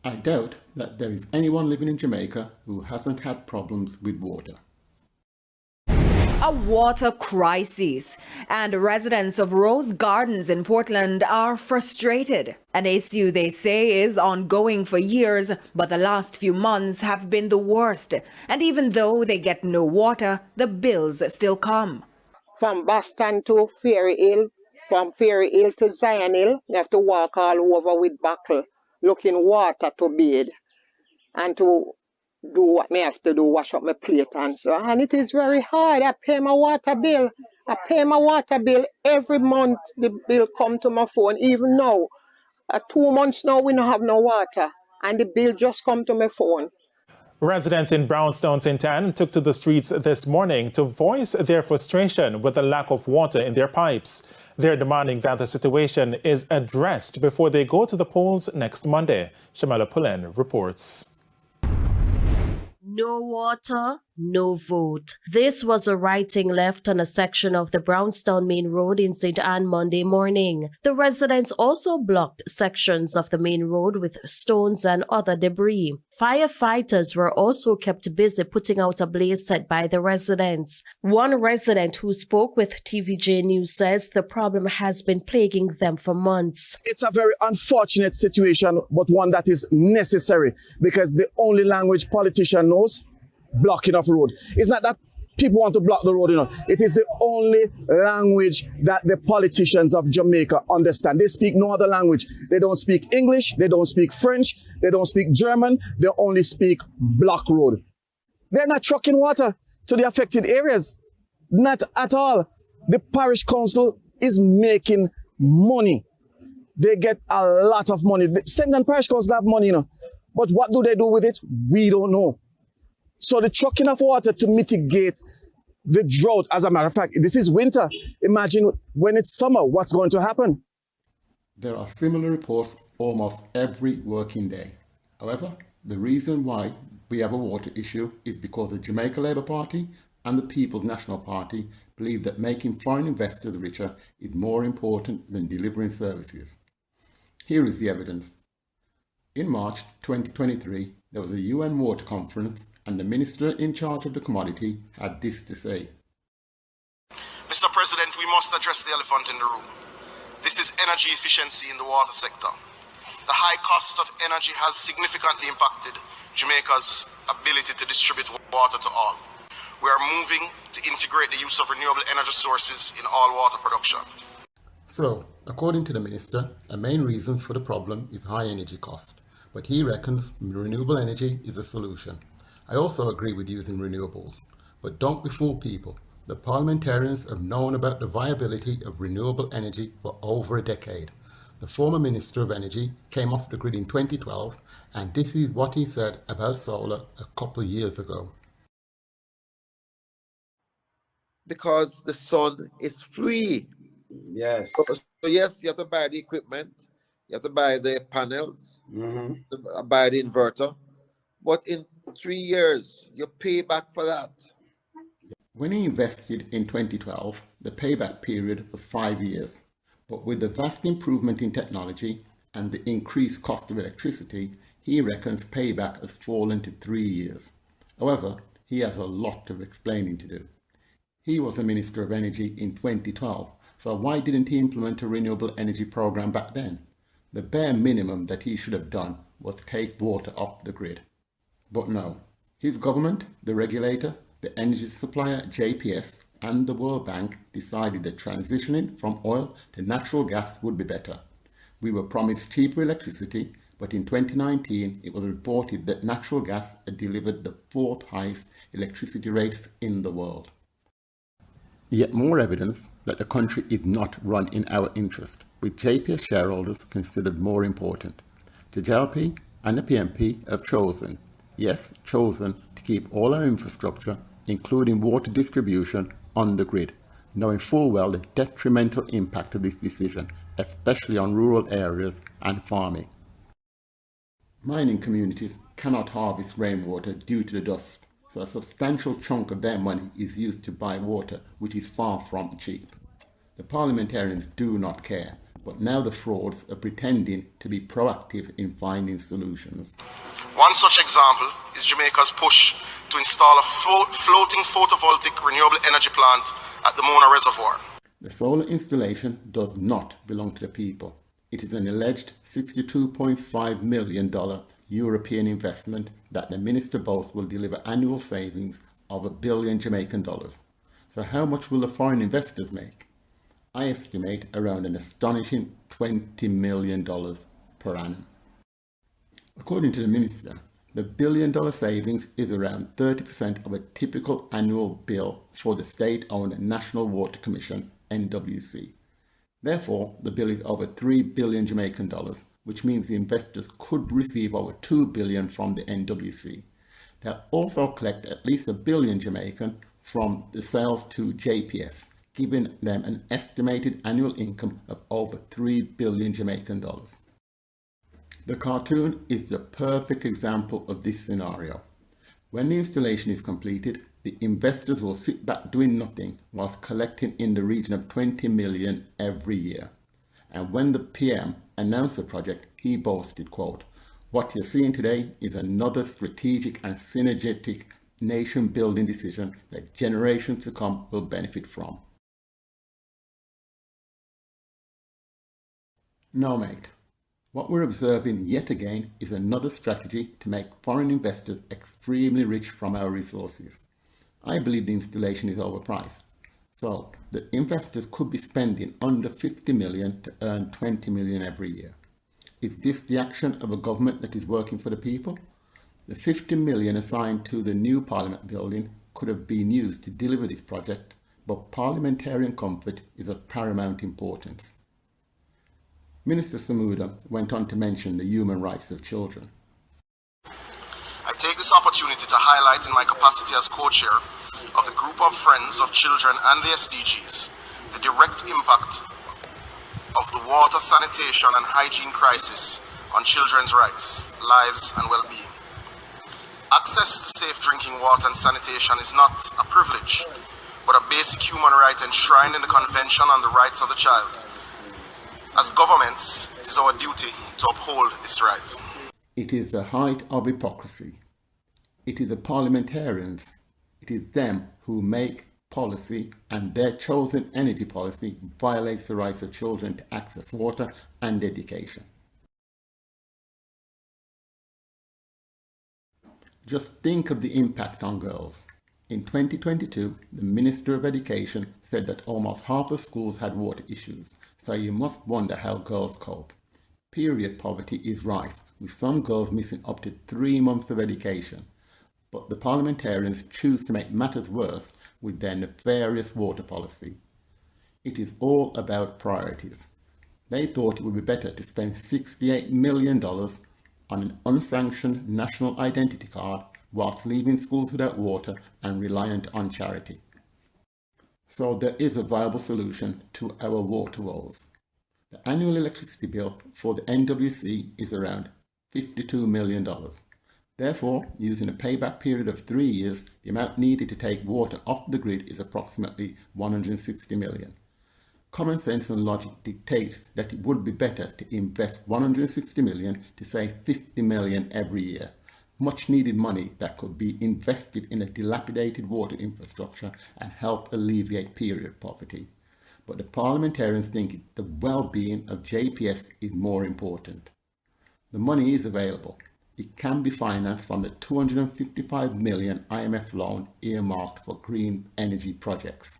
I doubt that there is anyone living in Jamaica who hasn't had problems with water. A water crisis, and residents of Rose Gardens in Portland are frustrated. An issue they say is ongoing for years, but the last few months have been the worst. And even though they get no water, the bills still come. From Boston to Ferry Hill, from Ferry Hill to Zion Hill, you have to walk all over with buckle, looking water to bathe, and to do what me have to do, wash up my plate and so. And it is very hard. I pay my water bill. I pay my water bill every month. The bill come to my phone. Even now, 2 months now, we don't have no water, and the bill just come to my phone. Residents in Brownstown, St. Anne took to the streets this morning to voice their frustration with the lack of water in their pipes. They're demanding that the situation is addressed before they go to the polls next Monday. Shamala Pullen reports. No water, no vote. This was a writing left on a section of the Brownstown Main Road in St. Anne Monday morning. The residents also blocked sections of the main road with stones and other debris. Firefighters were also kept busy putting out a blaze set by the residents. One resident who spoke with TVJ News says the problem has been plaguing them for months. It's a very unfortunate situation, but one that is necessary, because the only language politician knows, blocking of road. It's not that people want to block the road, It is the only language that the politicians of Jamaica understand. They speak no other language. They don't speak English, they don't speak French, they don't speak German, they only speak block road. They're not trucking water to the affected areas. Not at all. The parish council is making money. They get a lot of money. The St. Anne Parish Council have money, But what do they do with it? We don't know. So the trucking of water to mitigate the drought, as a matter of fact, this is winter. Imagine when it's summer, what's going to happen? There are similar reports almost every working day. However, the reason why we have a water issue is because the Jamaica Labour Party and the People's National Party believe that making foreign investors richer is more important than delivering services. Here is the evidence. In March 2023, there was a UN water conference, and the minister in charge of the commodity had this to say. Mr. President, we must address the elephant in the room. This is energy efficiency in the water sector. The high cost of energy has significantly impacted Jamaica's ability to distribute water to all. We are moving to integrate the use of renewable energy sources in all water production. So, according to the minister, a main reason for the problem is high energy cost, but he reckons renewable energy is a solution. I also agree with using renewables, but don't be fool people. The parliamentarians have known about the viability of renewable energy for over a decade. The former Minister of Energy came off the grid in 2012, and this is what he said about solar a couple of years ago. Because the sun is free. Yes. So yes, you have to buy the equipment, you have to buy the panels, buy the inverter, but in 3 years, you pay back for that. When he invested in 2012, the payback period was 5 years. But with the vast improvement in technology and the increased cost of electricity, he reckons payback has fallen to 3 years. However, he has a lot of explaining to do. He was the Minister of Energy in 2012, so why didn't he implement a renewable energy program back then? The bare minimum that he should have done was take water off the grid. But no, his government, the regulator, the energy supplier JPS and the World Bank decided that transitioning from oil to natural gas would be better. We were promised cheaper electricity, but in 2019 it was reported that natural gas had delivered the 4th highest electricity rates in the world. Yet more evidence that the country is not run in our interest, with JPS shareholders considered more important. The JLP and the PMP have chosen to keep all our infrastructure, including water distribution, on the grid, knowing full well the detrimental impact of this decision, especially on rural areas and farming. Mining communities cannot harvest rainwater due to the dust, so a substantial chunk of their money is used to buy water, which is far from cheap. The parliamentarians do not care, but now the frauds are pretending to be proactive in finding solutions. One such example is Jamaica's push to install a floating photovoltaic renewable energy plant at the Mona Reservoir. The solar installation does not belong to the people. It is an alleged $62.5 million European investment that the minister boasts will deliver annual savings of $1 billion Jamaican dollars. So how much will the foreign investors make? I estimate around an astonishing $20 million per annum. According to the minister, the $1 billion savings is around 30% of a typical annual bill for the state-owned National Water Commission, NWC. Therefore, the bill is over $3 billion Jamaican dollars, which means the investors could receive over $2 billion from the NWC. They'll also collect at least $1 billion Jamaican from the sales to JPS, giving them an estimated annual income of over $3 billion Jamaican dollars. The cartoon is the perfect example of this scenario. When the installation is completed, the investors will sit back doing nothing whilst collecting in the region of 20 million every year. And when the PM announced the project, he boasted, quote, "What you're seeing today is another strategic and synergetic nation-building decision that generations to come will benefit from." No, mate. What we're observing yet again is another strategy to make foreign investors extremely rich from our resources. I believe the installation is overpriced, so the investors could be spending under 50 million to earn 20 million every year. Is this the action of a government that is working for the people? The 50 million assigned to the new Parliament building could have been used to deliver this project, but parliamentarian comfort is of paramount importance. Minister Samuda went on to mention the human rights of children. I take this opportunity to highlight in my capacity as co-chair of the Group of Friends of Children and the SDGs the direct impact of the water, sanitation and hygiene crisis on children's rights, lives and well-being. Access to safe drinking water and sanitation is not a privilege, but a basic human right enshrined in the Convention on the Rights of the Child. As governments, it is our duty to uphold this right. It is the height of hypocrisy. It is the parliamentarians, it is them who make policy, and their chosen energy policy violates the rights of children to access water and education. Just think of the impact on girls. In 2022, the Minister of Education said that almost half of schools had water issues, so you must wonder how girls cope. Period poverty is rife, with some girls missing up to 3 months of education. But the parliamentarians choose to make matters worse with their nefarious water policy. It is all about priorities. They thought it would be better to spend $68 million on an unsanctioned national identity card whilst leaving schools without water and reliant on charity. So there is a viable solution to our water woes. The annual electricity bill for the NWC is around $52 million. Therefore, using a payback period of 3 years, the amount needed to take water off the grid is approximately $160 million. Common sense and logic dictates that it would be better to invest $160 million to save $50 million every year. Much needed money that could be invested in a dilapidated water infrastructure and help alleviate period poverty. But the parliamentarians think the well-being of JPS is more important. The money is available. It can be financed from the $255 million IMF loan earmarked for green energy projects.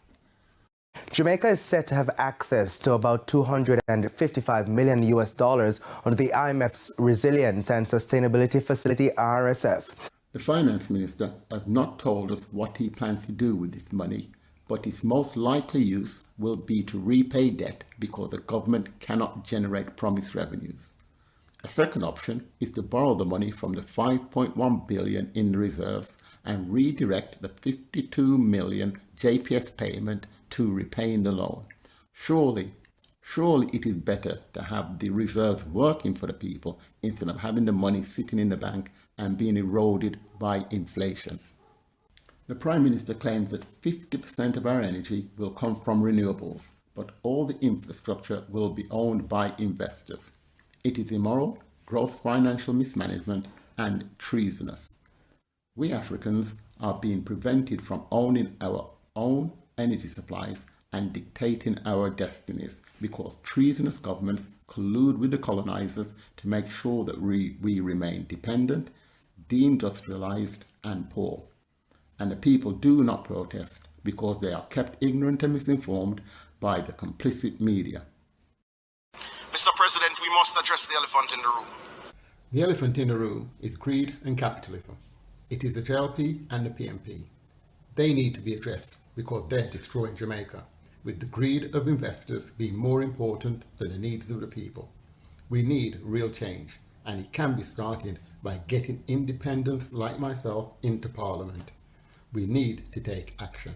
Jamaica is set to have access to about $255 million under the IMF's Resilience and Sustainability Facility, RSF. The Finance Minister has not told us what he plans to do with this money, but its most likely use will be to repay debt because the government cannot generate promised revenues. A second option is to borrow the money from the $5.1 billion in the reserves and redirect the $52 million JPS payment to repaying the loan. Surely it is better to have the reserves working for the people instead of having the money sitting in the bank and being eroded by inflation. The Prime Minister claims that 50% of our energy will come from renewables, but all the infrastructure will be owned by investors. It is immoral, gross financial mismanagement, and treasonous. We Africans are being prevented from owning our own energy supplies and dictating our destinies because treasonous governments collude with the colonizers to make sure that we remain dependent, deindustrialized, and poor. And the people do not protest because they are kept ignorant and misinformed by the complicit media. Mr. President, we must address the elephant in the room. The elephant in the room is greed and capitalism. It is the JLP and the PMP. They need to be addressed because they're destroying Jamaica, with the greed of investors being more important than the needs of the people. We need real change, and it can be started by getting independents like myself into Parliament. We need to take action.